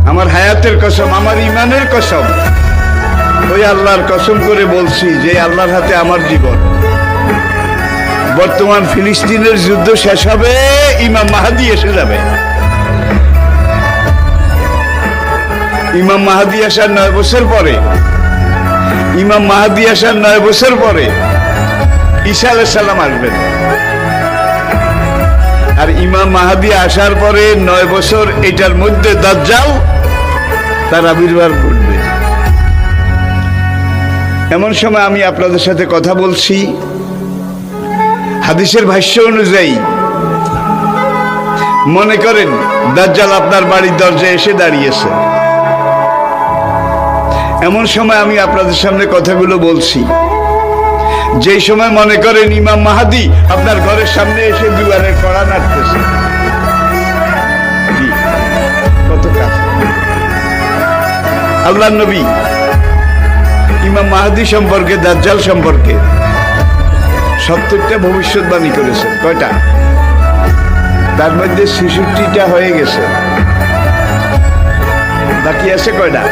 আমার হায়াতের কসম, আমার ইমানের কসম, ওই আল্লাহর কসম করে বলছি যে আল্লাহর হাতে আমার জীবন। বর্তমান ফিলিস্তিনের যুদ্ধ শেষ হবে, ইমাম মাহাদি এসে যাবে। ইমাম মাহাদি আসার 9 বছর পরে, ইমাম মাহাদি আসার 9 বছর পরে ঈসা আলাইহিস সালাম আসবেন। আর ইমাম মাহাদি আসার পরে 9 বছর, এটার মধ্যে দাজ্জাল তার আবির্ভাব ঘটবে। এমন সময় আমি আপনাদের সাথে কথা বলছি, হাদিসের ভাষ্য অনুযায়ী মনে করেন দাজ্জাল আপনার বাড়ির দরজায় এসে দাঁড়িয়েছে। এমন সময় আমি আপনাদের সামনে কথাগুলো বলছি, যেই সময় মনে করেন ইমাম মাহাদি আপনার ঘরের সামনে এসে দুয়ারের কড়া নাড়তেছে। কত কাছে আল্লাহর নবী ইমাম মাহাদি সম্পর্কে, দাজ্জাল সম্পর্কে 70টা ভবিষ্যৎবাণী করেছেন। কয়টা? তার মধ্যে 66টা হয়ে গেছে, বাকি আছে কয়টা?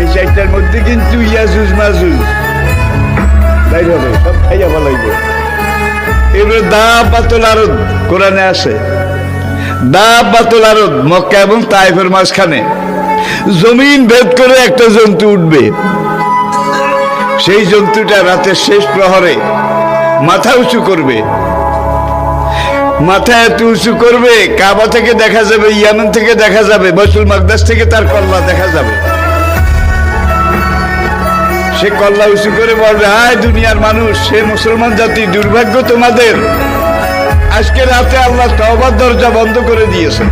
এই 4টার মধ্যে কিন্তু ইয়াজুজ মাজুজ বাইর হবে, সব খাইয়া ফেলাইবে। এবার দাব্বাতুল আরদ কোরআনে আছে, দাব্বাতুল আরদ মক্কা এবং তায়েফের মাঝখানে জমিন ভেদ করে একটা জন্তু উঠবে। সেই জন্তুটা রাতের শেষ প্রহরে মাথা উঁচু করবে, মাথা এত উঁচু করবে কাবা থেকে দেখা যাবে, ইয়ামেন থেকে দেখা যাবে, বাইতুল মাকদাস থেকে তার কল্লা দেখা যাবে। সে কল্লা উঁচু করে বলবে, হায় দুনিয়ার মানুষ, সে মুসলমান জাতি, দুর্ভাগ্য তোমাদের, আজকে রাতে আল্লাহ তওবার দরজা বন্ধ করে দিয়েছে।